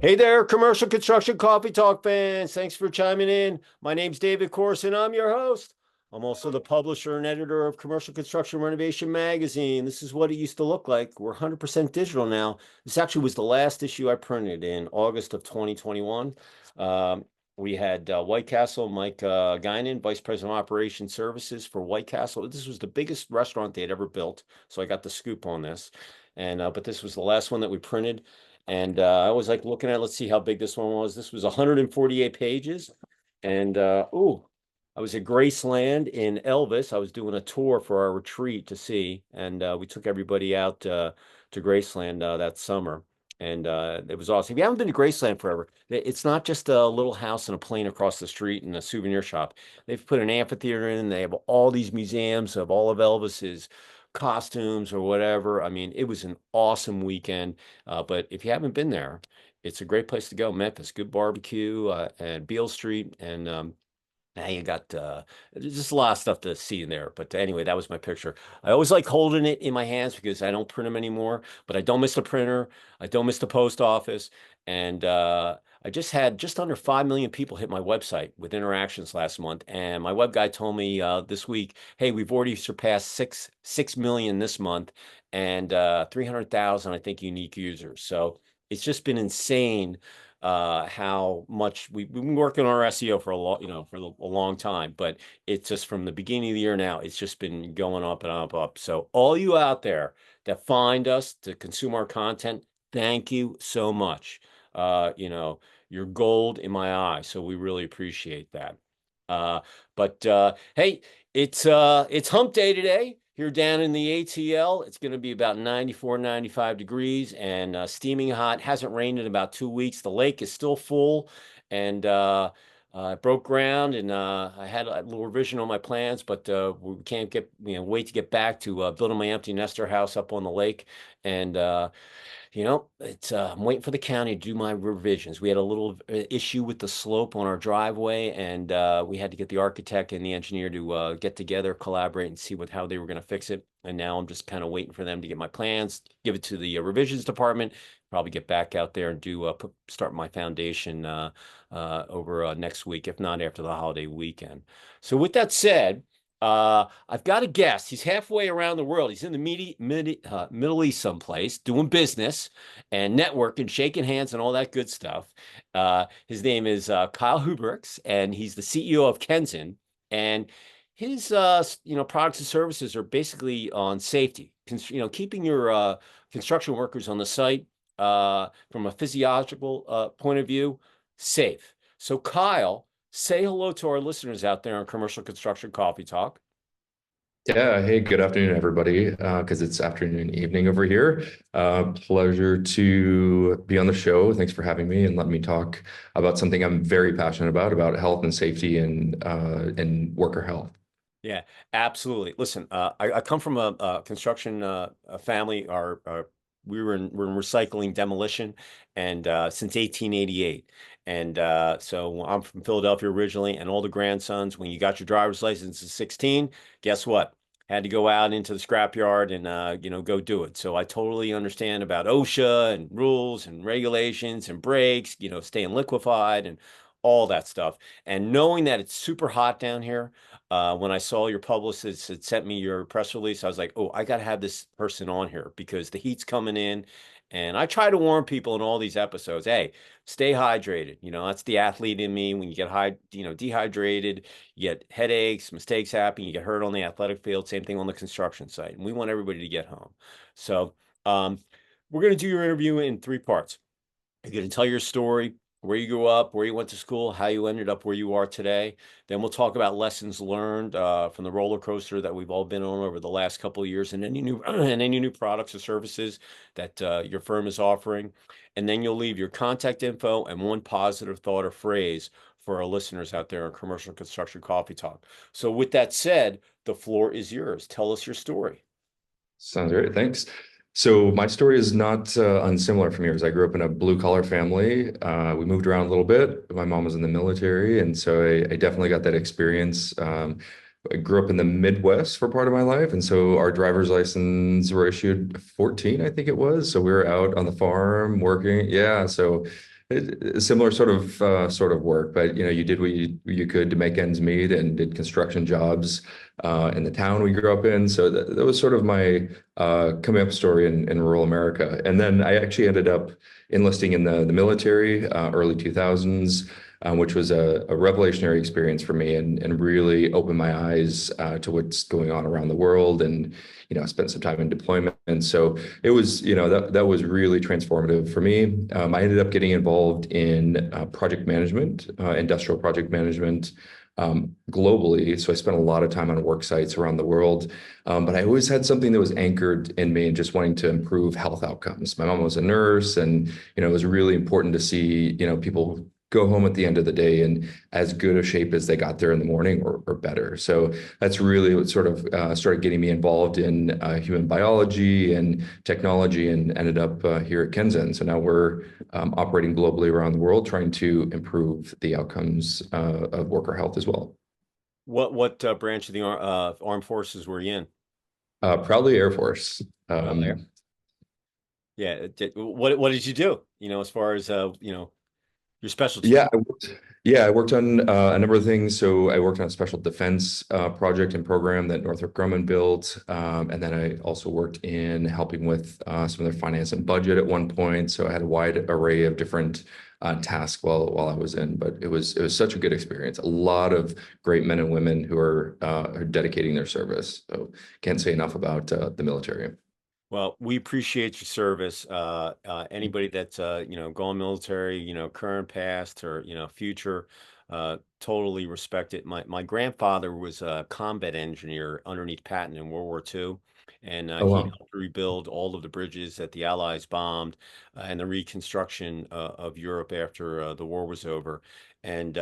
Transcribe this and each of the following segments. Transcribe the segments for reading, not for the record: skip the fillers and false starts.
Hey there, commercial construction coffee talk fans. Thanks for chiming in. My name's David Corson. I'm your host. I'm also the publisher and editor of Commercial Construction Renovation magazine. This is what it used to look like. We're 100% digital now. This actually was the last issue I printed in August of 2021. Um, we had White Castle, Mike Guinan, Vice President of Operations Services for White Castle. This was the biggest restaurant they had ever built, so I got the scoop on this. But this was the last one that we printed. And I was like looking at, let's see how big this one was. This was 148 pages. And I was at Graceland in Elvis. I was doing a tour for our retreat to see, and we took everybody out to Graceland that summer. And it was awesome. If you haven't been to Graceland forever, it's not just a little house and a plane across the street and a souvenir shop. They've put an amphitheater in. They have all these museums of all of Elvis's costumes or whatever. I mean, it was an awesome weekend. But if you haven't been there, it's a great place to go. Memphis, good barbecue and Beale Street. And now you got just a lot of stuff to see in there. But anyway, that was my picture. I always like holding it in my hands because I don't print them anymore. But I don't miss the printer. I don't miss the post office. And I just had just under 5 million people hit my website with interactions last month. And my web guy told me this week, hey, we've already surpassed 6 million this month and 300,000, I think, unique users. So it's just been insane how much we've been working on our SEO for a long, for a long time, but it's just from the beginning of the year now, it's just been going up and up, up. So all you out there that find us to consume our content, thank you so much. You're gold in my eye, so we really appreciate that. But hey, it's hump day today. Here down in the ATL, it's going to be about 94, 95 degrees and steaming hot. Hasn't rained in about 2 weeks. The lake is still full, and I broke ground, and I had a little revision on my plans, but we can't wait to get back to building my empty nester house up on the lake. And it's I'm waiting for the county to do my revisions. We had a little issue with the slope on our driveway, and we had to get the architect and the engineer to get together, collaborate, and see how they were going to fix it. And now I'm just kind of waiting for them to get my plans, give it to the revisions department, probably get back out there and start my foundation over next week, if not after the holiday weekend. So with that said, I've got a guest. He's halfway around the world. He's in the Middle East someplace doing business and networking, shaking hands and all that good stuff. His name is Kyle Hubregtse, and he's the CEO of Kenzen. And his products and services are basically on safety, keeping your construction workers on the site from a physiological point of view safe. So Kyle, say hello to our listeners out there on Commercial Construction Coffee Talk. Yeah, hey, good afternoon, everybody, because it's afternoon, evening over here. Pleasure to be on the show. Thanks for having me and let me talk about something I'm very passionate about wealth and safety and worker health. Yeah, absolutely. Listen, I come from a construction family. We're in recycling demolition, and since 1888. And so I'm from Philadelphia originally, and all the grandsons, when you got your driver's license at 16, guess what? Had to go out into the scrapyard and go do it. So I totally understand about OSHA and rules and regulations and brakes, staying liquefied and all that stuff. And knowing that it's super hot down here, when I saw your publicist had sent me your press release, I was like, oh, I got to have this person on here because the heat's coming in. And I try to warn people in all these episodes, hey, stay hydrated. That's the athlete in me. When you get dehydrated, you get headaches, mistakes happen, you get hurt on the athletic field, same thing on the construction site. And we want everybody to get home. So we're going to do your interview in 3 parts. You're going to tell your story, where you grew up, where you went to school, how you ended up where you are today. Then we'll talk about lessons learned from the roller coaster that we've all been on over the last couple of years, and any new and any new products or services that your firm is offering. And then you'll leave your contact info and one positive thought or phrase for our listeners out there on Commercial Construction Coffee Talk. So with that said, the floor is yours. Tell us your story. Sounds great. Thanks. So my story is not unsimilar from yours. I grew up in a blue collar family. We moved around a little bit. My mom was in the military, and so I definitely got that experience. I grew up in the Midwest for part of my life, and so our driver's license were issued 14, I think it was. So we were out on the farm working. Yeah, so Similar sort of work, but you did what you could to make ends meet, and did construction jobs in the town we grew up in. So that was sort of my coming up story in rural America. And then I actually ended up enlisting in the military early 2000s, which was a revelationary experience for me, and really opened my eyes to what's going on around the world. And I spent some time in deployment, and so it was, that was really transformative for me. I ended up getting involved in project management, industrial project management, globally. So I spent a lot of time on work sites around the world. But I always had something that was anchored in me and just wanting to improve health outcomes. My mom was a nurse, and it was really important to see, people go home at the end of the day in as good a shape as they got there in the morning, or better. So that's really what sort of started getting me involved in human biology and technology, and ended up here at Kenzen. So now we're operating globally around the world, trying to improve the outcomes of worker health as well. What branch of the armed forces were you in? Proudly Air Force. Well, there. Yeah. What did you do? As far as your specialty. Yeah, I worked on a number of things. So I worked on a special defense project and program that Northrop Grumman built. And then I also worked in helping with some of their finance and budget at one point. So I had a wide array of different tasks while I was in, but it was such a good experience. A lot of great men and women who are dedicating their service. So can't say enough about the military. Well, we appreciate your service. Anybody that's going military, current, past, or future, totally respect it. My grandfather was a combat engineer underneath Patton in World War II, and Oh, he wow. helped rebuild all of the bridges that the Allies bombed, and the reconstruction of Europe after the war was over. And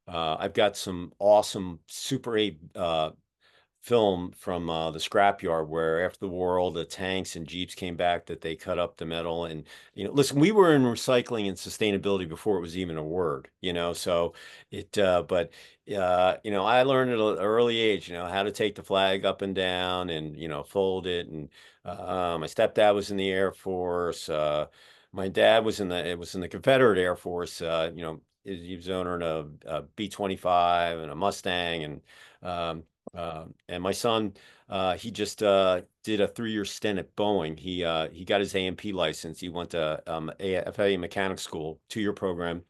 I've got some awesome Super 8 film from the scrapyard, where after the war all the tanks and jeeps came back, that they cut up the metal. And listen, we were in recycling and sustainability before it was even a word, so it but I learned at an early age, how to take the flag up and down, and fold it. And my stepdad was in the Air Force. My dad was in the Confederate Air Force. He was owner of a B-25 and a Mustang. And my son, he just did a 3-year stint at Boeing. He got his A&P license. He went to FAA mechanic school, 2-year program,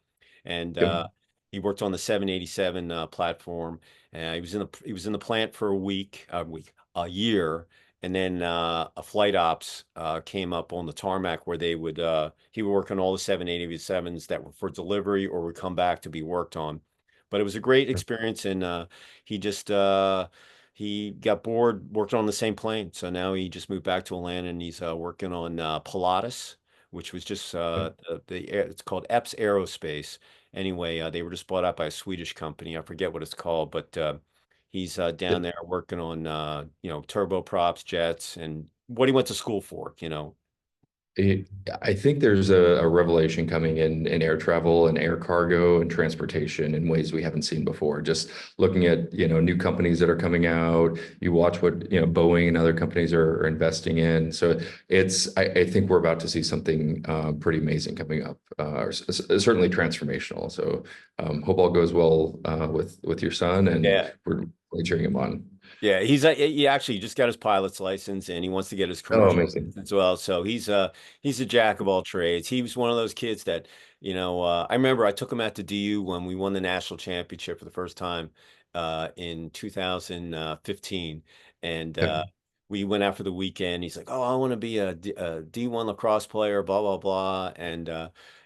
and Yep. he worked on the 787 platform. He was in the plant for a year, and then a flight ops came up on the tarmac, where he would work on all the 787s that were for delivery or would come back to be worked on. But it was a great experience, and he just he got bored working on the same plane. So now he just moved back to Atlanta, and he's working on Pilatus, which was just it's called Epps Aerospace. Anyway, they were just bought out by a Swedish company. I forget what it's called, but he's down there working on turboprops, jets, and what he went to school for. It, I think there's a revelation coming in air travel and air cargo and transportation in ways we haven't seen before. Just looking at, new companies that are coming out, you watch what, Boeing and other companies are investing in. So I think we're about to see something pretty amazing coming up, certainly transformational. So hope all goes well with your son, and Yeah. we're really cheering him on. Yeah, he actually just got his pilot's license, and he wants to get his Oh, commercial amazing. license as well. So he's a jack of all trades. He was one of those kids that, I remember I took him out to DU when we won the national championship for the first time in 2015. And Yep. we went out for the weekend. He's like, "Oh, I want to be a D1 lacrosse player, blah blah blah." And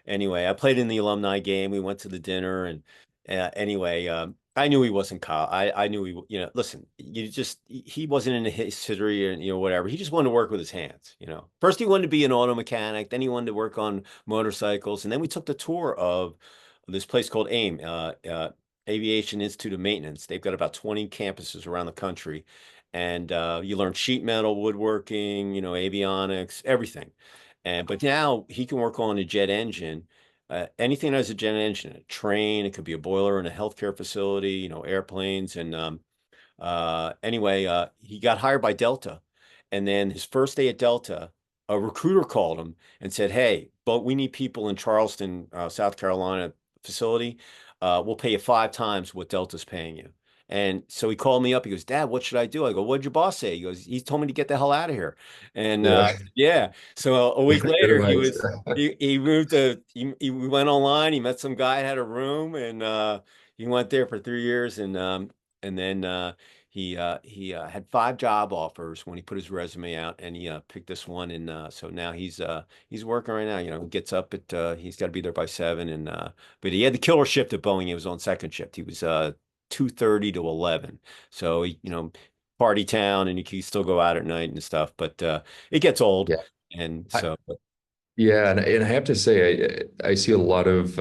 anyway, I played in the alumni game. We went to the dinner, and anyway, I knew he wasn't Kyle. I knew listen, he wasn't in history, and whatever. He just wanted to work with his hands. First he wanted to be an auto mechanic, then he wanted to work on motorcycles, and then we took the tour of this place called AIM, Aviation Institute of Maintenance. They've got about 20 campuses around the country, and you learn sheet metal, woodworking, avionics, everything. But now he can work on a jet engine, anything that has a jet engine, a train, it could be a boiler in a healthcare facility, airplanes. And anyway, he got hired by Delta. And then his first day at Delta, a recruiter called him and said, "Hey, but we need people in Charleston, South Carolina facility. We'll pay you 5 times what Delta's paying you." And so he called me up. He goes, "Dad, what should I do?" I go, "What'd your boss say?" He goes, "He told me to get the hell out of here." And Yeah. yeah, so a week Good later, advice. he moved to we went online. He met some guy, had a room, and he went there for 3 years, and then he had 5 job offers when he put his resume out, and he picked this one, and so now he's working right now. He gets up at he's got to be there by 7, and but he had the killer shift at Boeing. He was on second shift. He was 2:30 to 11, so party town, and he can still go out at night and stuff. But it gets old, Yeah. and I, so Yeah, and I have to say, I see a lot of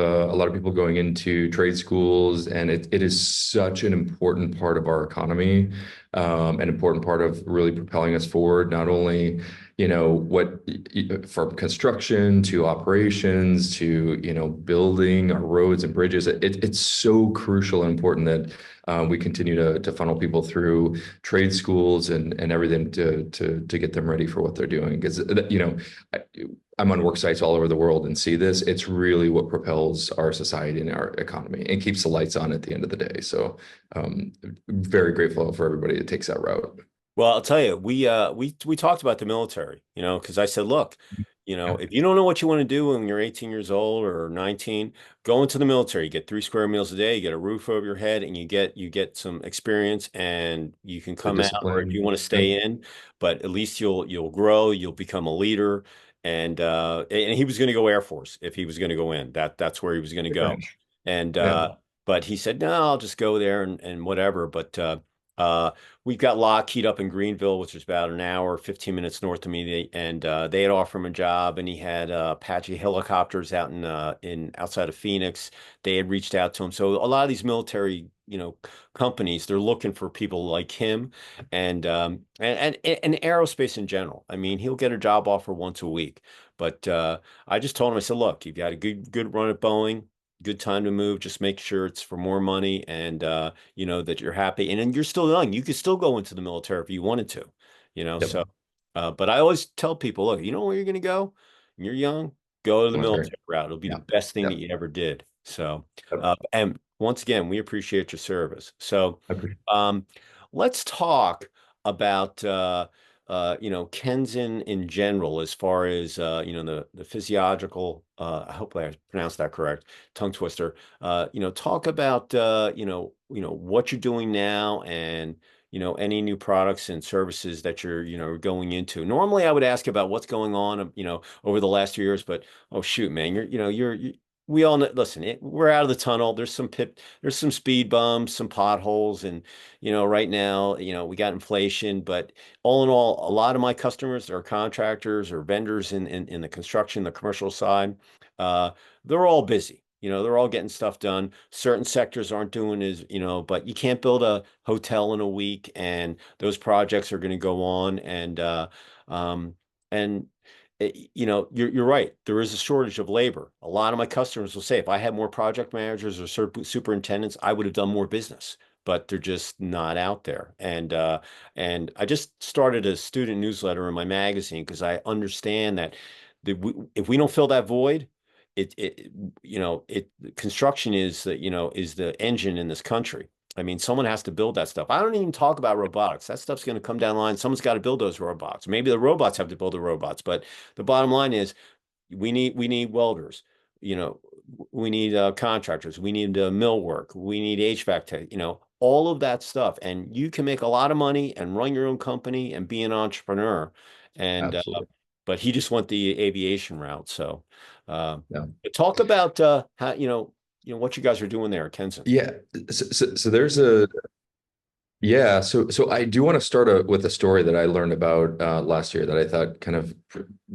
people going into trade schools, and it is such an important part of our economy, an important part of really propelling us forward. Not only, from construction to operations to building our roads and bridges. It's so crucial and important that we continue to funnel people through trade schools and everything to get them ready for what they're doing. Because I'm on work sites all over the world and see this. It's really what propels our society and our economy and keeps the lights on at the end of the day. So, very grateful for everybody that takes that route. well, I'll tell you, we talked about the military, because I said, look, Yeah, if you don't know what you want to do when you're 18 years old or 19, go into the military. You get 3 square meals a day, you get a roof over your head, and you get some experience, and you can the come out, or if you discipline. want to Yep. stay in, but at least you'll grow, you'll become a leader. And he was going to go Air Force if he was going to go in. That's where he was going to go. And Yeah, but he said, no, I'll just go there and whatever. But uh, we've got Lockheed up in Greenville, which is about an hour, 15 minutes north of me. And they had offered him a job, and he had Apache helicopters out in outside of Phoenix. They had reached out to him. So a lot of these military, companies, they're looking for people like him, and aerospace in general. I mean, he'll get a job offer once a week. But I just told him, I said, look, you've got a good run at Boeing. Good time to move. Just make sure it's for more money, and that you're happy, and then you're still young. You could still go into the military if you wanted to, yep. so but I always tell people, look, you know where you're going to go when you're young, go to the Military. military route. It'll be the Yeah, best thing yeah. that you ever did. So Yep. and once again, we appreciate your service. So I appreciate. um let's talk about Kenzen in general, as far as the physiological, I hope I pronounced that correct, tongue twister. Talk about what you're doing now, and any new products and services that you're going into. Normally I would ask about what's going on over the last 2 years, but oh shoot, man, we all know, listen, we're out of the tunnel. There's some speed bumps, some potholes, and right now, we got inflation, but all in all, a lot of my customers are contractors or vendors in the construction, the commercial side. Uh, they're all busy. They're all getting stuff done. Certain sectors aren't doing but you can't build a hotel in a week, and those projects are going to go on, um, and you're right. There is a shortage of labor. A lot of my customers will say, if I had more project managers or superintendents, I would have done more business, but they're just not out there. And I just started a student newsletter in my magazine because I understand that if we don't fill that void, it construction is the engine in this country. I mean, someone has to build that stuff. I don't even talk about robotics. That stuff's going to come down the line. Someone's got to build those robots. Maybe the robots have to build the robots, but the bottom line is we need welders, you know, we need contractors, we need mill work, we need HVAC tech, all of that stuff. And you can make a lot of money and run your own company and be an entrepreneur. And Absolutely. but he just went the aviation route. So Yeah. talk about how what you guys are doing there at Kenson. Yeah. So there's yeah. So I do want to start with a story that I learned about last year that I thought kind of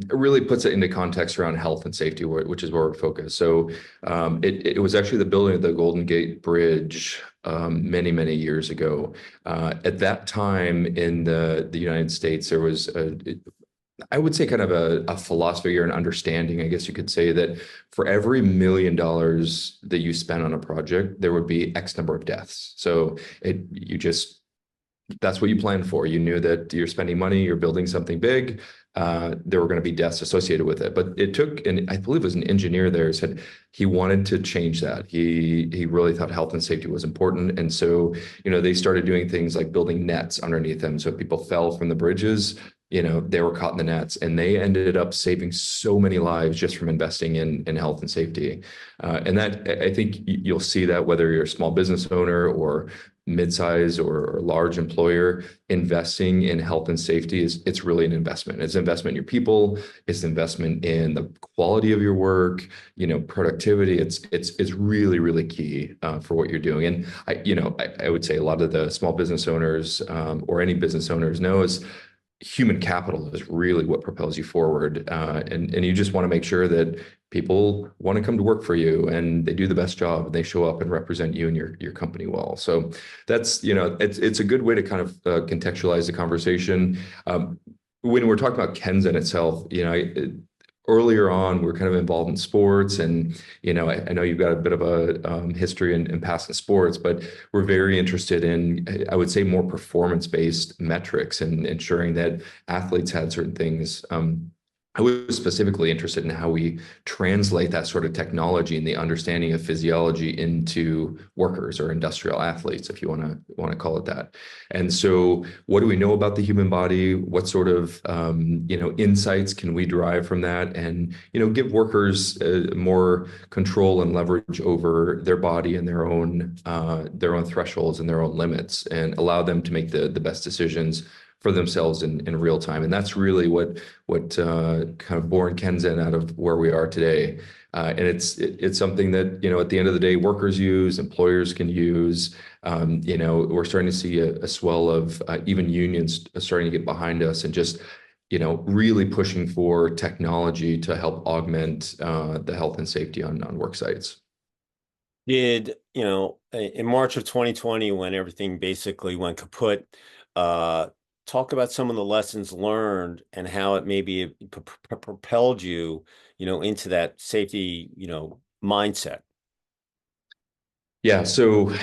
really puts it into context around health and safety, which is where we're focused. So it was actually the building of the Golden Gate Bridge many years ago. At that time in the United States, there was I would say kind of a philosophy or an understanding, I guess you could say, that for every $1 million that you spend on a project, there would be X number of deaths. So you just that's what you planned for. You knew that you're spending money, you're building something big. there were going to be deaths associated with it. But it took, and I believe it was an engineer there, said he wanted to change that. He really thought health and safety was important, and so they started doing things like building nets underneath them, so if people fell from the bridges, they were caught in the nets, and they ended up saving so many lives just from investing in health and safety. And that, I think you'll see that whether you're a small business owner or mid-size or large employer, investing in health and safety it's really an investment. It's an investment in your people, it's an investment in the quality of your work, productivity. It's really, really key for what you're doing. And I would say a lot of the small business owners or any business owners know is human capital is really what propels you forward. And you just want to make sure that people want to come to work for you and they do the best job and they show up and represent you and your company well. So that's, it's a good way to kind of contextualize the conversation. When we're talking about Kenzen itself, earlier on, we're kind of involved in sports, and I know you've got a bit of a history in past in sports, but we're very interested in, I would say, more performance-based metrics and ensuring that athletes had certain things. I was specifically interested in how we translate that sort of technology and the understanding of physiology into workers or industrial athletes, if you want to call it that. And so, what do we know about the human body? What sort of insights can we derive from that, and give workers more control and leverage over their body and their own thresholds and their own limits, and allow them to make the best decisions for themselves in real time. And that's really what kind of born Kenzen out of where we are today. And it's something that, at the end of the day, workers use, employers can use. We're starting to see a swell of even unions starting to get behind us and just, really pushing for technology to help augment the health and safety on work sites. Did, in March of 2020, when everything basically went kaput, talk about some of the lessons learned and how it maybe propelled you, into that safety, mindset. Yeah, so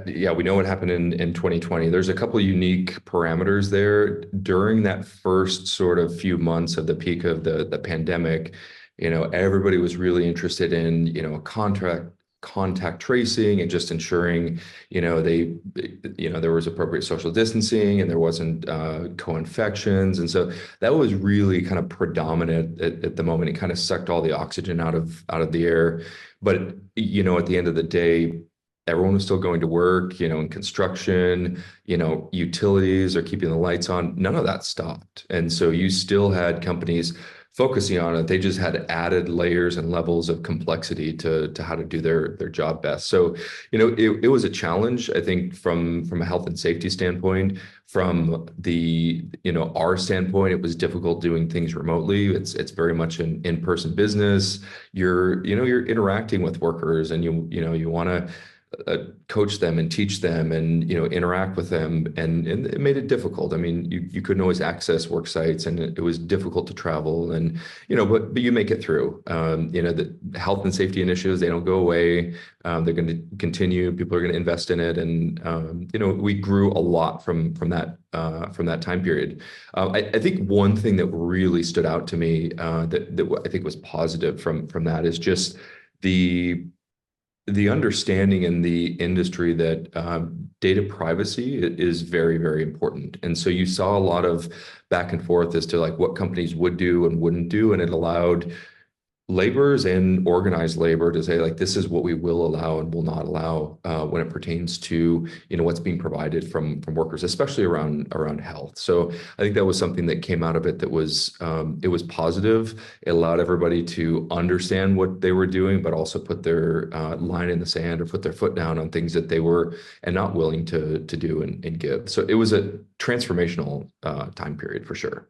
we know what happened in 2020. There's a couple of unique parameters there during that first sort of few months of the peak of the pandemic. Everybody was really interested in contact tracing and just ensuring there was appropriate social distancing and there wasn't co-infections, and so that was really kind of predominant at the moment. It kind of sucked all the oxygen out of the air, but at the end of the day, everyone was still going to work, in construction, utilities are keeping the lights on. None of that stopped. And so you still had companies focusing on it. They just had added layers and levels of complexity to how to do their job best. So, it was a challenge, I think, from a health and safety standpoint. From our standpoint, it was difficult doing things remotely. It's very much an in-person business. You're interacting with workers, and you want to coach them and teach them and interact with them, and it made it difficult. I mean, you couldn't always access work sites, and it was difficult to travel, and but you make it through. The health and safety initiatives, they don't go away. They're going to continue. People are going to invest in it, and we grew a lot from that time period. I think one thing that really stood out to me that I think was positive from that is just the understanding in the industry that data privacy is very, very important. And so you saw a lot of back and forth as to like what companies would do and wouldn't do. And it allowed laborers and organized labor to say, like, this is what we will allow and will not allow when it pertains to what's being provided from workers, especially around health. So I think that was something that came out of it that was it was positive. It allowed everybody to understand what they were doing, but also put their line in the sand or put their foot down on things that they were and not willing to do and give. So it was a transformational time period for sure.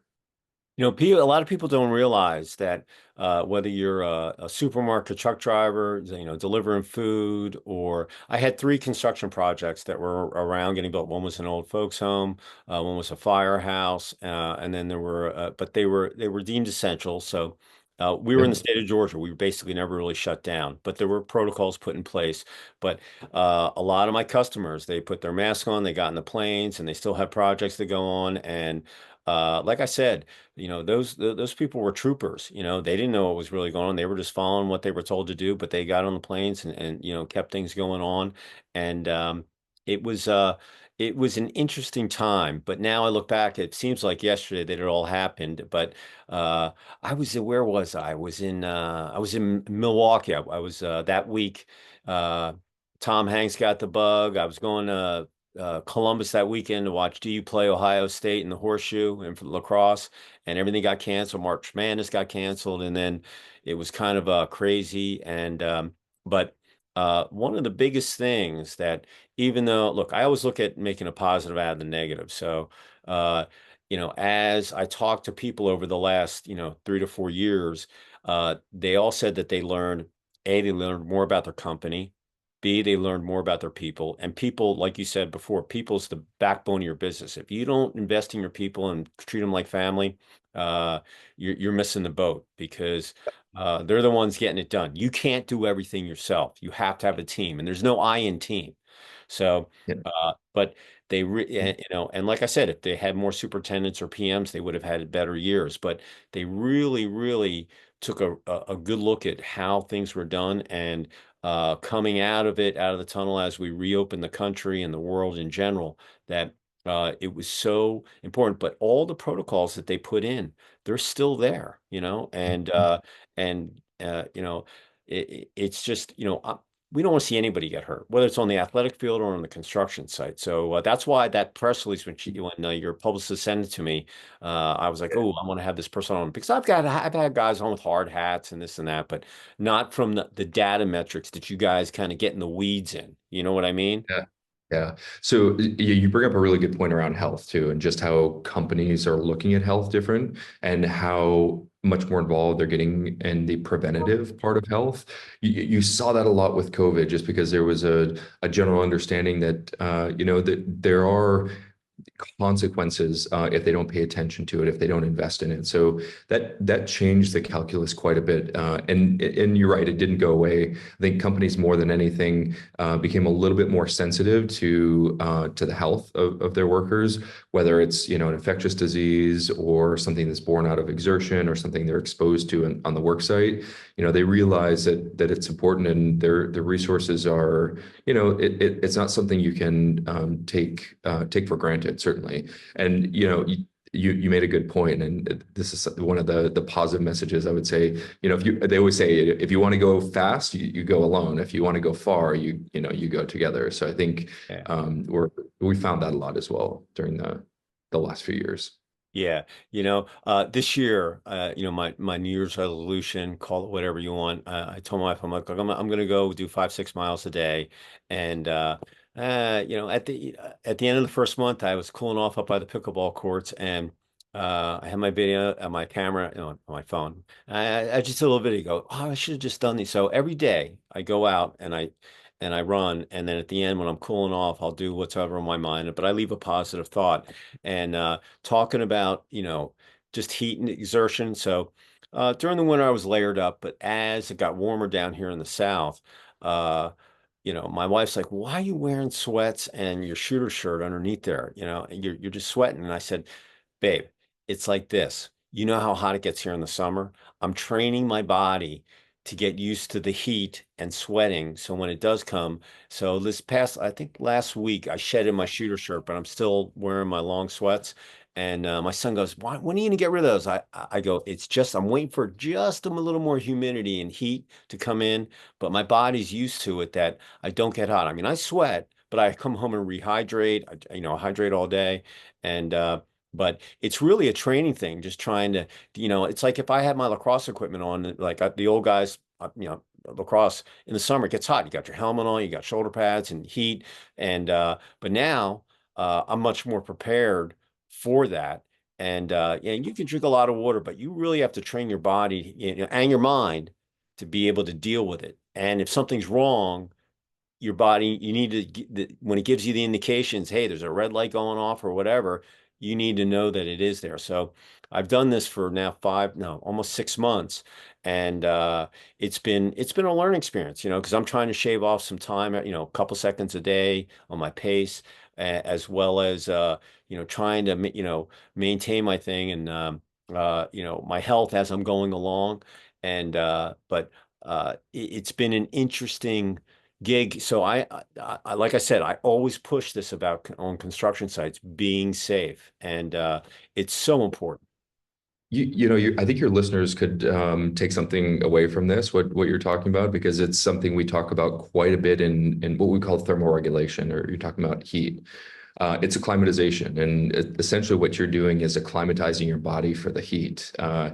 A lot of people don't realize that whether you're a supermarket truck driver, delivering food, or I had three construction projects that were around getting built. One was an old folks home, one was a firehouse, and then but they were deemed essential. So we were in the Yep. state of Georgia. We basically never really shut down, but there were protocols put in place. But a lot of my customers, they put their mask on, they got in the planes, and they still had projects that go on, and like I said, those people were troopers. They didn't know what was really going on. They were just following what they were told to do, but they got on the planes and kept things going on. And it was uh, it was an interesting time. But now I look back, it seems like yesterday that it all happened. But uh, where was I? I was in Milwaukee. I was that week. Uh, Tom Hanks got the bug. I was going to Columbus that weekend to watch DU play Ohio State in the Horseshoe and for lacrosse, and everything got canceled. March Madness got canceled, and then it was kind of crazy. And but one of the biggest things that, even though, look, I always look at making a positive out of the negative. So, uh, as I talked to people over the last 3 to 4 years, they all said that they learned more about their company. B, they learned more about their people. And people, like you said before, people's the backbone of your business. If you don't invest in your people and treat them like family, uh, you're missing the boat, because they're the ones getting it done. You can't do everything yourself. You have to have a team, and there's no I in team. So, Yeah. but and like I said, if they had more superintendents or PMs, they would have had better years. But they really, really took a good look at how things were done, and coming out of it, out of the tunnel, as we reopen the country and the world in general, that it was so important. But all the protocols that they put in, they're still there, and it's just, we don't want to see anybody get hurt, whether it's on the athletic field or on the construction site. So that's why that press release, when your publicist sent it to me, I was like, oh, I want to have this person on, because I've had guys on with hard hats and this and that, but not from the data metrics that you guys kind of get in the weeds in. You know what I mean? Yeah. Yeah. So you bring up a really good point around health too, and just how companies are looking at health different and how much more involved they're getting in the preventative part of health. You saw that a lot with COVID, just because there was a general understanding that, that there are consequences if they don't pay attention to it, if they don't invest in it. So that changed the calculus quite a bit. And you're right, it didn't go away. I think companies more than anything became a little bit more sensitive to the health of their workers, whether it's an infectious disease or something that's born out of exertion or something they're exposed to on the work site. They realize that it's important, and their resources are, it's not something you can take for granted, certainly. And you made a good point, and this is one of the positive messages I would say. If they always say, if you want to go fast, you go alone. If you want to go far, you go together. So I think Yeah. we found that a lot as well during the last few years. Yeah, this year, my New Year's resolution, call it whatever you want. I told my wife, I'm like, I'm gonna go do 5, 6 miles a day, and at the end of the first month, I was cooling off up by the pickleball courts, and I had my video, my camera, on my phone. I just did a little video. Go, oh, I should have just done these. So every day I go out and I run, and then at the end when I'm cooling off, I'll do whatever on my mind, but I leave a positive thought. And talking about, just heat and exertion. So during the winter, I was layered up, but as it got warmer down here in the South, uh, my wife's like, why are you wearing sweats and your shooter shirt underneath there? You're just sweating. And I said, babe, it's like this. You know how hot it gets here in the summer? I'm training my body to get used to the heat and sweating. So when it does come, so I think last week, I shedded my shooter shirt, but I'm still wearing my long sweats. And my son goes, "Why? When are you gonna get rid of those?" I go, "It's just I'm waiting for just a little more humidity and heat to come in, but my body's used to it that I don't get hot. I mean, I sweat, but I come home and rehydrate. Hydrate all day, and but it's really a training thing. Just trying to, it's like if I had my lacrosse equipment on, like the old guys, lacrosse in the summer, it gets hot. You got your helmet on, you got shoulder pads and heat, and but now I'm much more prepared for that. And you can drink a lot of water, but you really have to train your body, and your mind to be able to deal with it. And if something's wrong, your body, you need to when it gives you the indications, hey, there's a red light going off or whatever, you need to know that it is there. So I've done this for now no, almost 6 months, and it's been a learning experience, because I'm trying to shave off some time, a couple seconds a day on my pace. as well as trying to maintain my thing and my health as I'm going along. And but it's been an interesting gig. So like I said, I always push this about on construction sites being safe, and it's so important. I think your listeners could take something away from this, what you're talking about, because it's something we talk about quite a bit in what we call thermoregulation, or you're talking about heat. It's acclimatization, and essentially what you're doing is acclimatizing your body for the heat. I,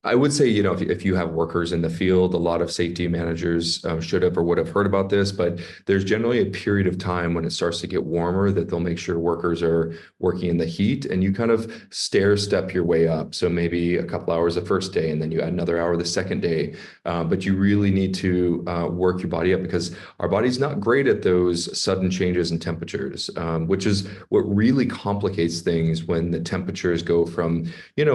I would say, if you have workers in the field, a lot of safety managers should have or would have heard about this, but there's generally a period of time when it starts to get warmer that they'll make sure workers are working in the heat, and you kind of stair step your way up. So maybe a couple hours the first day, and then you add another hour the second day. But you really need to work your body up, because our body's not great at those sudden changes in temperatures, which is what really complicates things when the temperatures go from,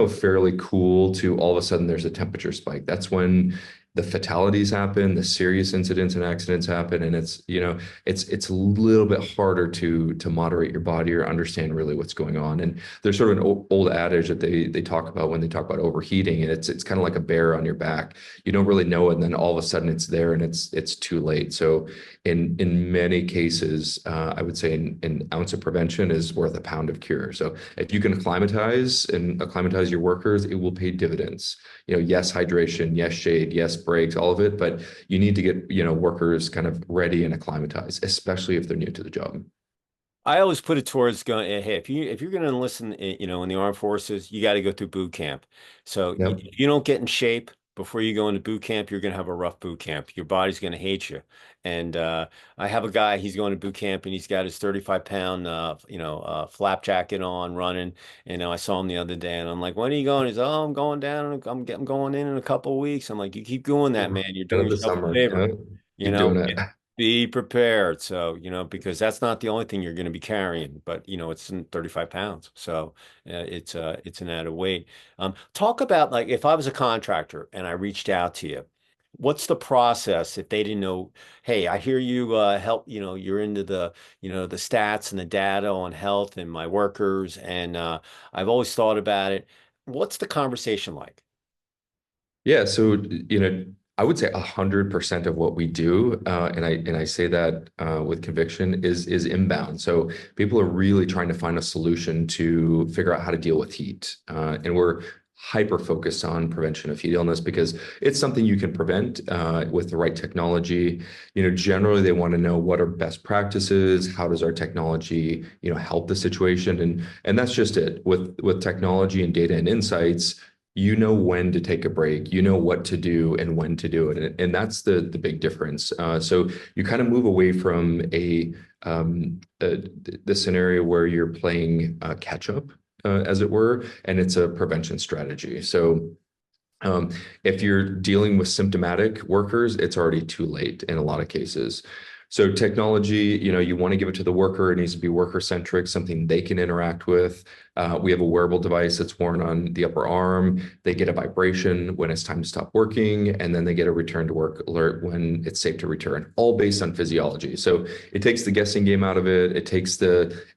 fairly cool to all of a sudden there's a temperature spike. That's when the fatalities happen, the serious incidents and accidents happen, and it's a little bit harder to moderate your body or understand really what's going on. And there's sort of an old adage that they talk about when they talk about overheating, and it's kind of like a bear on your back. You don't really know it, and then all of a sudden it's there, and it's too late. So in many cases, I would say an ounce of prevention is worth a pound of cure. So if you can acclimatize your workers, it will pay dividends. Yes, hydration, yes, shade, yes, breaks, all of it, but you need to get, workers kind of ready and acclimatized, especially if they're new to the job. I always put it towards going, hey, if you're going to enlist in the armed forces, you got to go through boot camp. So Yep. if you don't get in shape before you go into boot camp, you're going to have a rough boot camp. Your body's going to hate you. And I have a guy, he's going to boot camp, and he's got his 35-pound, flap jacket on, running. And I saw him the other day, and I'm like, when are you going? He's, oh, I'm going down. I'm going in a couple of weeks. I'm like, you keep doing that, man. You're End doing of the yourself a summer. favor. Yeah. You Keep doing know, it. be prepared. So, because that's not the only thing you're going to be carrying, but it's in 35 pounds. So it's an added weight. Talk about, like, if I was a contractor and I reached out to you, what's the process if they didn't know, hey, I hear you help, you're into the stats and the data on health and my workers. And I've always thought about it. What's the conversation like? Yeah, so I would say 100% of what we do, and I say that with conviction, is inbound. So people are really trying to find a solution to figure out how to deal with heat, and we're hyper focused on prevention of heat illness because it's something you can prevent with the right technology. Generally they want to know what are best practices, how does our technology, help the situation, and that's just it. With technology and data and insights, when to take a break, what to do and when to do it. And that's the big difference. So you kind of move away from the scenario where you're playing catch up, as it were, and it's a prevention strategy. So if you're dealing with symptomatic workers, it's already too late in a lot of cases. So technology, you want to give it to the worker. It needs to be worker centric, something they can interact with. We have a wearable device that's worn on the upper arm. They get a vibration when it's time to stop working, and then they get a return to work alert when it's safe to return, all based on physiology. So it takes the guessing game out of it. It takes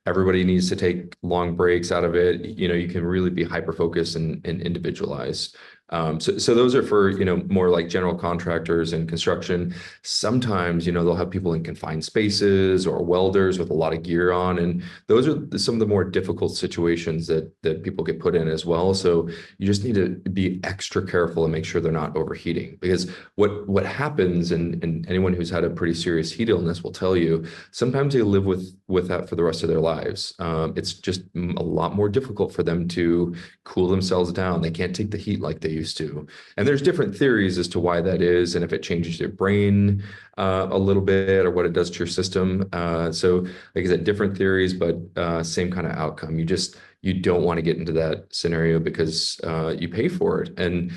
everybody needs to take long breaks out of it. You can really be hyper focused and individualized. So those are for, more like general contractors and construction. Sometimes, they'll have people in confined spaces or welders with a lot of gear on. And those are some of the more difficult situations that people get put in as well. So you just need to be extra careful and make sure they're not overheating, because what happens, and anyone who's had a pretty serious heat illness will tell you, sometimes they live with that for the rest of their lives. It's just a lot more difficult for them to cool themselves down. They can't take the heat like they used to. And there's different theories as to why that is, and if it changes your brain a little bit or what it does to your system. So like I said, different theories, but same kind of outcome. You don't want to get into that scenario because you pay for it. And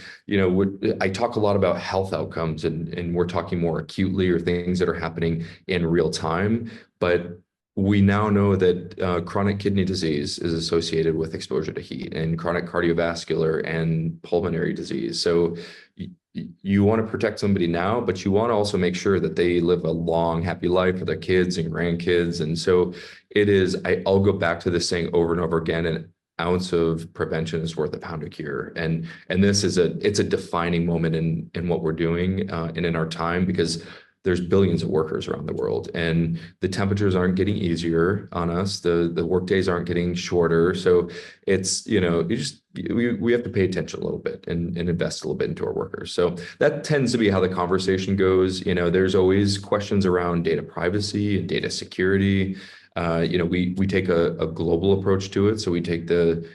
I talk a lot about health outcomes, and we're talking more acutely or things that are happening in real time. But we now know that chronic kidney disease is associated with exposure to heat, and chronic cardiovascular and pulmonary disease. So you want to protect somebody now, but you want to also make sure that they live a long, happy life for their kids and grandkids. And so it is, I'll go back to this saying over and over again, an ounce of prevention is worth a pound of cure. And this is it's a defining moment in what we're doing and in our time, because there's billions of workers around the world, and the temperatures aren't getting easier on us. The work days aren't getting shorter. So it's, we have to pay attention a little bit and invest a little bit into our workers. So that tends to be how the conversation goes. There's always questions around data privacy and data security. We take a global approach to it. So we take the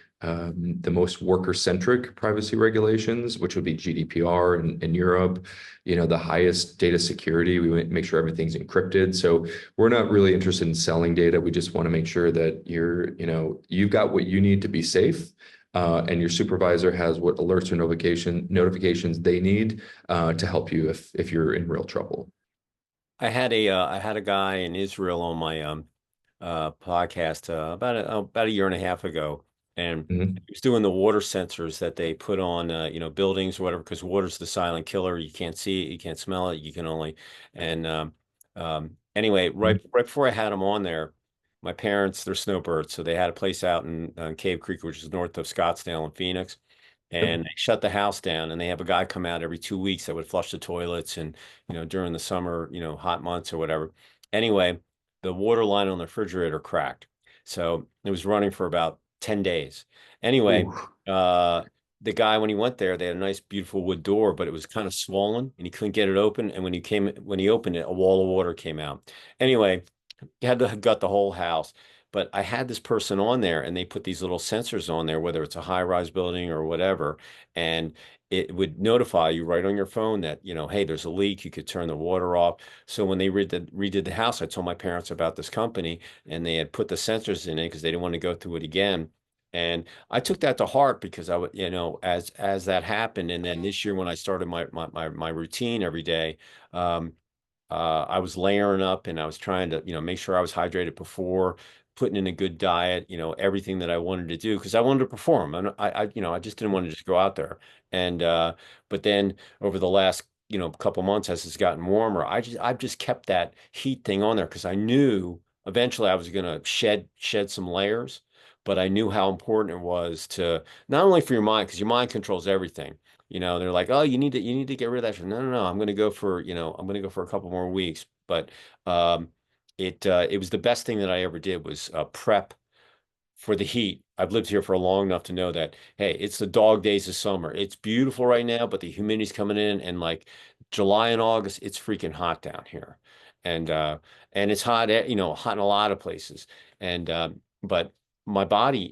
most worker-centric privacy regulations, which would be GDPR in Europe, the highest data security. We make sure everything's encrypted. So we're not really interested in selling data. We just want to make sure that you've got what you need to be safe, and your supervisor has what alerts or notifications they need to help you if you're in real trouble. I had a guy in Israel on my podcast about a year and a half ago, and Mhm. he was doing the water sensors that they put on buildings or whatever, because water's the silent killer. You can't see it, you can't smell it, you can only and anyway, right before I had him on there, my parents, they're snowbirds, so they had a place out in Cave Creek, which is north of Scottsdale and Phoenix. And Yep. they shut the house down, and they have a guy come out every 2 weeks that would flush the toilets, and during the summer, hot months or whatever. Anyway, the water line on the refrigerator cracked. So it was running for about 10 days. Anyway, Ooh. uh, the guy, when he went there, they had a nice, beautiful wood door, but it was kind of swollen and he couldn't get it open. And when he opened it, a wall of water came out. Anyway, you had to gut the whole house. But I had this person on there, and they put these little sensors on there, whether it's a high-rise building or whatever, and it would notify you right on your phone that, hey, there's a leak. You could turn the water off. So when they redid the house, I told my parents about this company, and they had put the sensors in it because they didn't want to go through it again. And I took that to heart, because I would, as that happened, and then this year when I started my routine every day, um, I was layering up, and I was trying to, make sure I was hydrated before, putting in a good diet, everything that I wanted to do, because I wanted to perform. And I just didn't want to just go out there. And but then over the last, couple months, as it's gotten warmer, I've just kept that heat thing on there, because I knew eventually I was gonna shed some layers, but I knew how important it was to, not only for your mind, because your mind controls everything. They're like, oh, you need to get rid of that shit. No, no, no. I'm gonna go for a couple more weeks. But um, it was the best thing that I ever did, was prep for the heat. I've lived here for long enough to know that, hey, it's the dog days of summer. It's beautiful right now, but the humidity's coming in, and like July and August, it's freaking hot down here. And it's hot, hot in a lot of places. And but my body,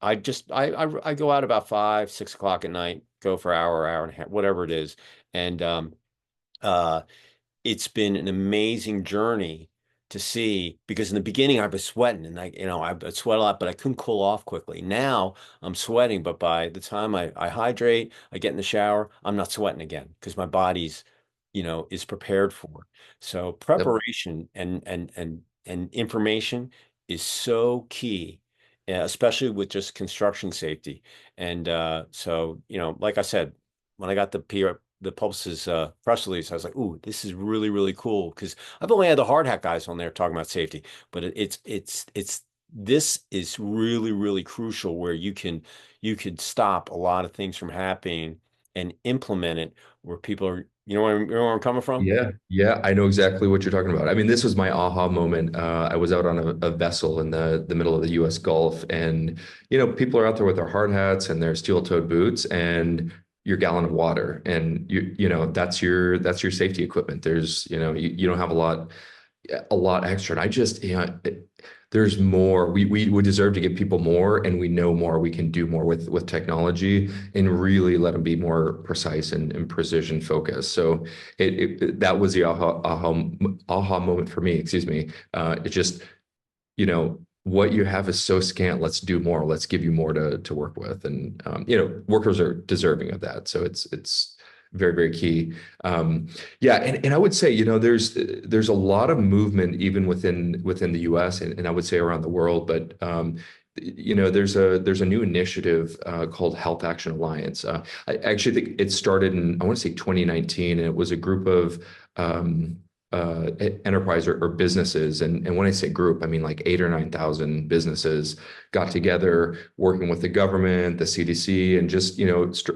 I go out about 5, 6 o'clock at night, go for an hour and a half, whatever it is. And uh it's been an amazing journey to see, because in the beginning I was sweating, and I sweat a lot, but I couldn't cool off quickly. Now I'm sweating, but by the time I hydrate, I get in the shower, I'm not sweating again, because my body's, is prepared for it. So Yep. preparation and information is so key, especially with just construction safety. And so, like I said, when I got the Pulse's press release, I was like, "Ooh, this is really, really cool." Because I've only had the hard hat guys on there talking about safety, but it's this is really, really crucial, where you can stop a lot of things from happening and implement it where people are, where I'm coming from? Yeah, yeah, I know exactly what you're talking about. I mean, this was my aha moment. I was out on a vessel in the middle of the U.S. Gulf, and people are out there with their hard hats and their steel-toed boots and your gallon of water, and that's your safety equipment. There's you don't have a lot extra. And I just, there's more. We deserve to give people more, and we know more. We can do more with technology, and really let them be more precise and precision focused. So that was the aha moment for me. Excuse me. It just, what you have is so scant. Let's do more. Let's give you more to work with, and workers are deserving of that. So very, very key. Yeah, and I would say, there's a lot of movement even within the US, and I would say around the world, but there's a new initiative called Health Action Alliance. I actually think it started in, I want to say 2019, and it was a group of enterprise or businesses. And when I say group, I mean like 8 or 9 thousand businesses got together working with the government, the CDC, and just,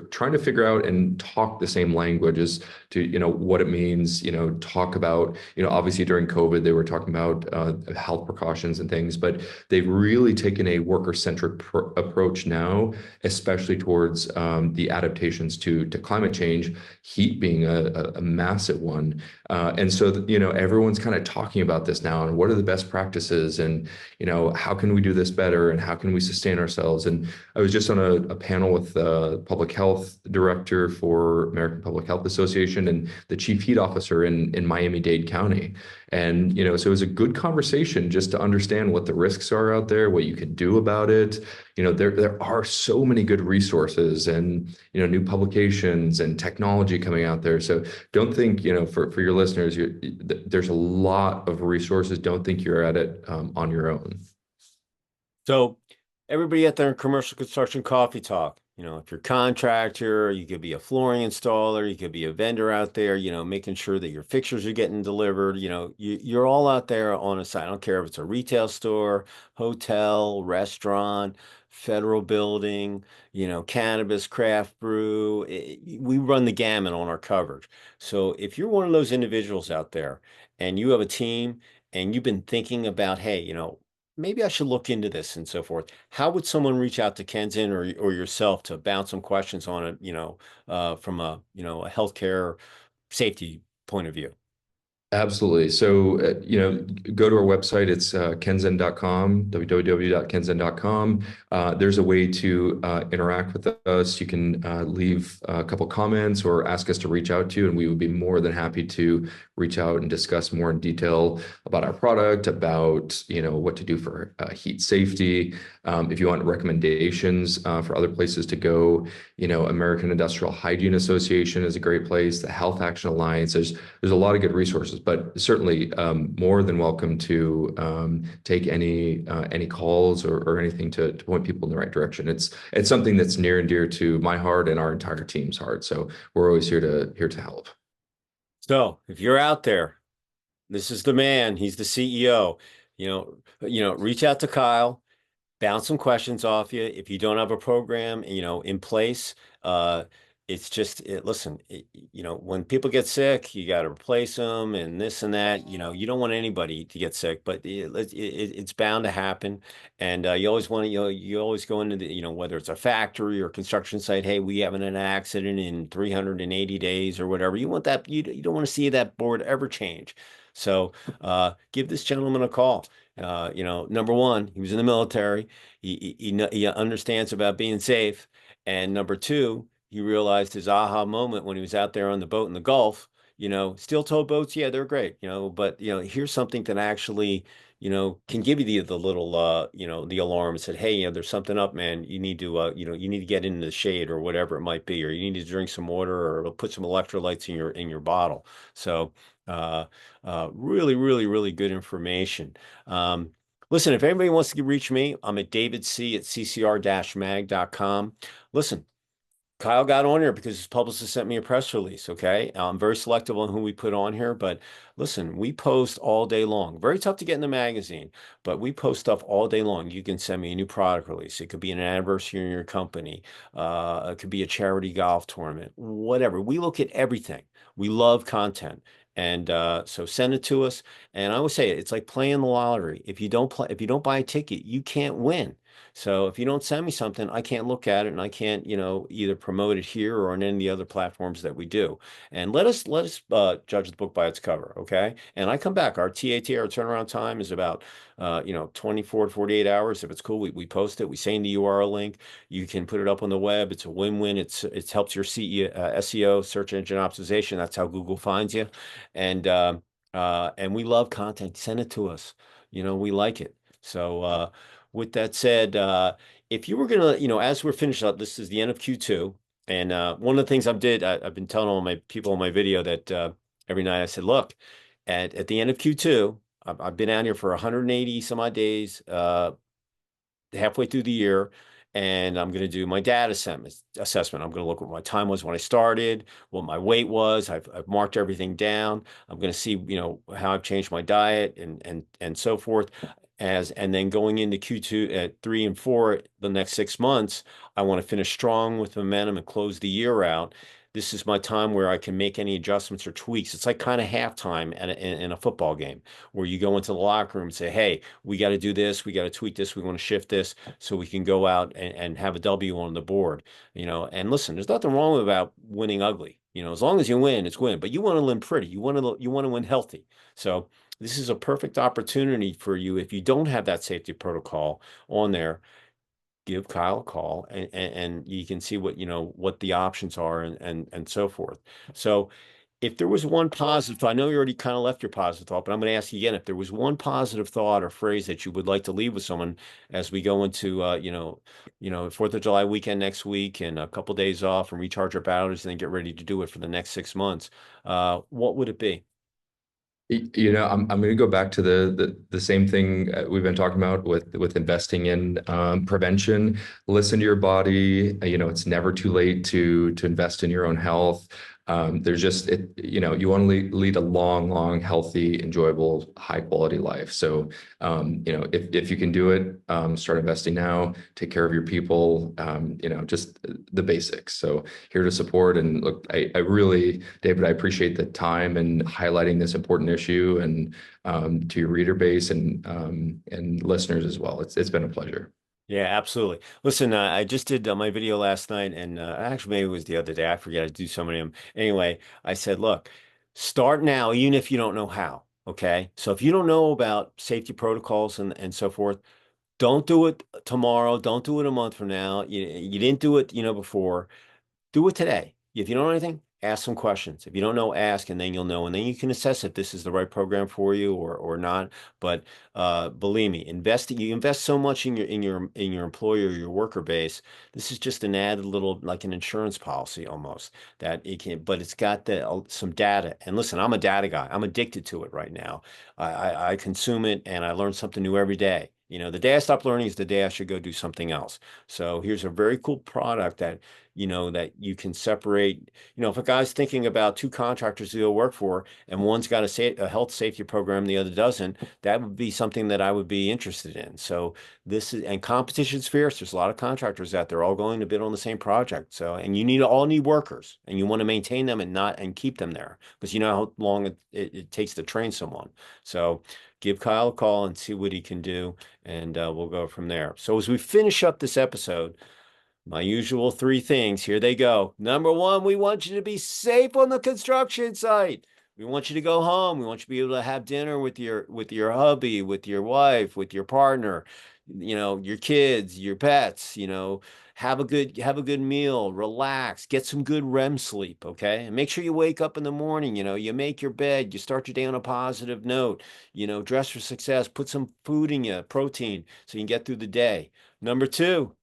trying to figure out and talk the same language as to, what it means, talk about, obviously during COVID, they were talking about health precautions and things, but they've really taken a worker-centric approach now, especially towards the adaptations to climate change, heat being a massive one. And so, everyone's kind of talking about this now and what are the best practices and, how can we do this better and how can we sustain ourselves? And I was just on a panel with the public health director for American Public Health Association and the chief heat officer in Miami-Dade County. And, so it was a good conversation just to understand what the risks are out there, what you can do about it. There are so many good resources and, new publications and technology coming out there. So don't think, for your listeners, there's a lot of resources. Don't think you're at it on your own. So everybody out there in commercial construction coffee talk, if you're a contractor, you could be a flooring installer, you could be a vendor out there, making sure that your fixtures are getting delivered, you're all out there on a site. I don't care if it's a retail store, hotel, restaurant, federal building, cannabis, craft brew. We run the gamut on our coverage. So if you're one of those individuals out there and you have a team and you've been thinking about, hey, maybe I should look into this and so forth. How would someone reach out to Kenzen or yourself to bounce some questions on it, from a healthcare safety point of view? Absolutely. So, go to our website. It's kenzen.com, www.kenzen.com. There's a way to interact with us. You can leave a couple comments or ask us to reach out to you, and we would be more than happy to reach out and discuss more in detail about our product, about, what to do for heat safety. If you want recommendations for other places to go, American Industrial Hygiene Association is a great place. The Health Action Alliance. There's a lot of good resources, but certainly more than welcome to take any calls or anything to point people in the right direction. It's something that's near and dear to my heart and our entire team's heart. So we're always here to help. So if you're out there, this is the man. He's the CEO. Reach out to Kyle, bounce some questions off you. If you don't have a program, in place, it's just listen, when people get sick, you got to replace them and this and that. You don't want anybody to get sick, but it's bound to happen. And you always want to, you always go into the, whether it's a factory or construction site, hey, we haven't had an accident in 380 days or whatever. You want that, you don't want to see that board ever change. So give this gentleman a call. Number one, he was in the military. He understands about being safe. And number two, he realized his aha moment when he was out there on the boat in the Gulf. Steel-toe boats, yeah, they're great, but here's something that actually, can give you the little, the alarm and said, hey, there's something up, man. You need to, you need to get into the shade or whatever it might be, or you need to drink some water or put some electrolytes in your bottle. So, really, really, really good information. Listen, if anybody wants to reach me, I'm at davidc@ccr-mag.com. Listen, Kyle got on here because his publicist sent me a press release. Okay. I'm very selective on who we put on here, but listen, we post all day long. Very tough to get in the magazine, but we post stuff all day long. You can send me a new product release. It could be an anniversary in your company. It could be a charity golf tournament, whatever. We look at everything. We love content. And so send it to us. And I always say it's like playing the lottery. If you don't buy a ticket, you can't win. So if you don't send me something, I can't look at it and I can't, either promote it here or on any of the other platforms that we do. And let us judge the book by its cover, okay? And I come back. Our TAT, our turnaround time is about 24 to 48 hours. If it's cool, we post it. We send the URL link. You can put it up on the web. It's a win-win. It helps your SEO, search engine optimization. That's how Google finds you. And we love content. Send it to us. We like it. So with that said, if you were gonna, as we're finished up, this is the end of Q2. And one of the things I've been telling all my people on my video that every night I said, look, at the end of Q2, I've been out here for 180 some odd days, halfway through the year, and I'm going to do my data assessment. I'm going to look what my time was when I started, what my weight was. I've marked everything down. I'm going to see, how I've changed my diet and so forth. And then going into Q2 at 3 and 4, the next 6 months, I want to finish strong with momentum and close the year out. This is my time where I can make any adjustments or tweaks. It's like kind of halftime in a football game where you go into the locker room and say, hey, we got to do this, we got to tweak this, we want to shift this so we can go out and have a W on the board. And listen, there's nothing wrong about winning ugly. As long as you win, it's win. But you want to win pretty. You want to win healthy. So this is a perfect opportunity for you if you don't have that safety protocol on there. Give Kyle a call and you can see what the options are and so forth. So if there was one positive thought, I know you already kind of left your positive thought, but I'm going to ask you again, if there was one positive thought or phrase that you would like to leave with someone as we go into, 4th of July weekend next week and a couple days off and recharge our batteries and then get ready to do it for the next 6 months, what would it be? I'm going to go back to the same thing we've been talking about with investing in prevention. Listen to your body. It's never too late to invest in your own health. There's just you want to lead a long, healthy, enjoyable, high quality life. So if you can do it, start investing now. Take care of your people. Just the basics. So here to support and look. I really, David, I appreciate the time and highlighting this important issue and to your reader base and listeners as well. It's been a pleasure. Yeah, absolutely. Listen, I just did my video last night, and actually, maybe it was the other day. I forget. I do so many of them. Anyway, I said, look, start now, even if you don't know how. Okay. So if you don't know about safety protocols and so forth, don't do it tomorrow. Don't do it a month from now. You didn't do it, before. Do it today. If you don't know anything, ask some questions. If you don't know, ask, and then you'll know, and then you can assess if this is the right program for you or not. But believe me, you invest so much in your employer, your worker base. This is just an added little like an insurance policy almost that it can, but it's got some data. And listen, I'm a data guy. I'm addicted to it right now. I consume it and I learn something new every day. The day I stop learning is the day I should go do something else. So here's a very cool product that you can separate. If a guy's thinking about two contractors to go work for, and one's got a health safety program, the other doesn't, that would be something that I would be interested in. So and competition's fierce. There's a lot of contractors out there all going to bid on the same project. So, and you all need workers, and you want to maintain them and keep them there because you know how long it takes to train someone. So give Kyle a call and see what he can do, and we'll go from there. So as we finish up this episode, my usual three things. Here they go. Number one, we want you to be safe on the construction site. We want you to go home. We want you to be able to have dinner with your hubby, with your wife, with your partner, your kids, your pets, have a good meal, relax, get some good REM sleep, okay? And make sure you wake up in the morning, you make your bed, you start your day on a positive note, dress for success, put some food in you, protein, so you can get through the day. Number two,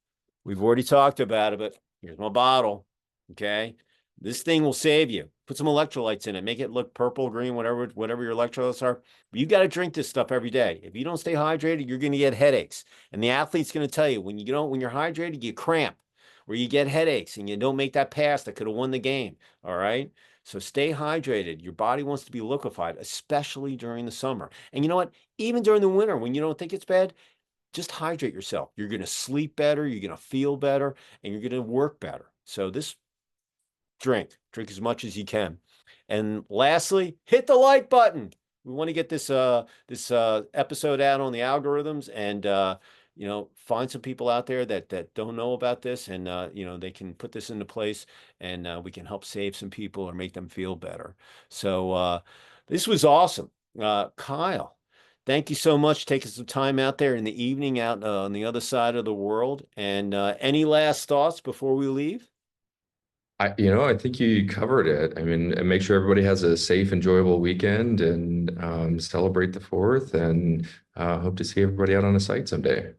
we've already talked about it, but here's my bottle. Okay. This thing will save you. Put some electrolytes in it. Make it look purple, green, whatever your electrolytes are. But you got to drink this stuff every day. If you don't stay hydrated, you're going to get headaches. And the athlete's going to tell you when you're hydrated, you cramp or you get headaches and you don't make that pass that could have won the game. All right. So stay hydrated. Your body wants to be liquefied, especially during the summer. And you know what? Even during the winter, when you don't think it's bad, just hydrate yourself. You're going to sleep better, you're going to feel better, and you're going to work better. So drink as much as you can. And lastly, hit the like button. We want to get this episode out on the algorithms and find some people out there that don't know about this and they can put this into place and we can help save some people or make them feel better. So this was awesome. Kyle, thank you so much for taking some time out there in the evening out on the other side of the world. And any last thoughts before we leave? I think you covered it. I mean, and make sure everybody has a safe, enjoyable weekend and celebrate the 4th and hope to see everybody out on a site someday.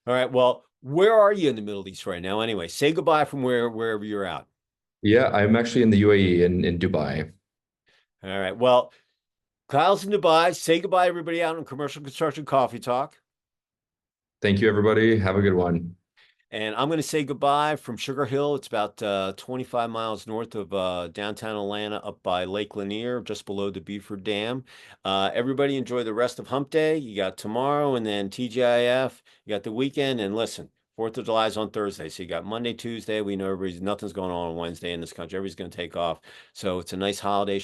All right. Well, where are you in the Middle East right now? Anyway, say goodbye from wherever you're out. Yeah, I'm actually in the UAE in Dubai. All right. Well, Kyle's in Dubai. Say goodbye, everybody out in Commercial Construction Coffee Talk. Thank you, everybody. Have a good one. And I'm going to say goodbye from Sugar Hill. It's about 25 miles north of downtown Atlanta, up by Lake Lanier, just below the Beaufort Dam. Everybody enjoy the rest of Hump Day. You got tomorrow and then TGIF. You got the weekend. And listen, 4th of July is on Thursday. So you got Monday, Tuesday. We know nothing's going on Wednesday in this country. Everybody's going to take off. So it's a nice holiday,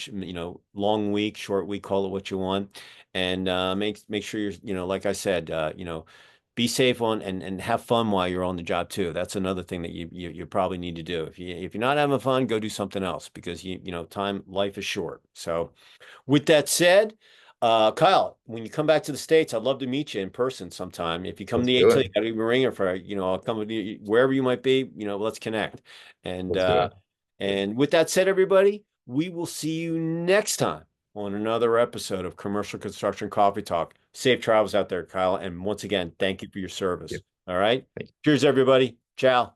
long week, short week, call it what you want. And make sure you're, like I said, be safe on and have fun while you're on the job too. That's another thing that you probably need to do. If you're not having fun, go do something else because life is short. So with that said, Kyle, when you come back to the States, I'd love to meet you in person sometime. If you come to Let's the do ATL, you it. gotta give me a ringer for, I'll come with you wherever you might be, let's connect. And Let's do uh it. and with that said, everybody, we will see you next time on another episode of Commercial Construction Coffee Talk. Safe travels out there, Kyle. And once again, thank you for your Yeah. service. All right. Thank you. Cheers, everybody. Ciao.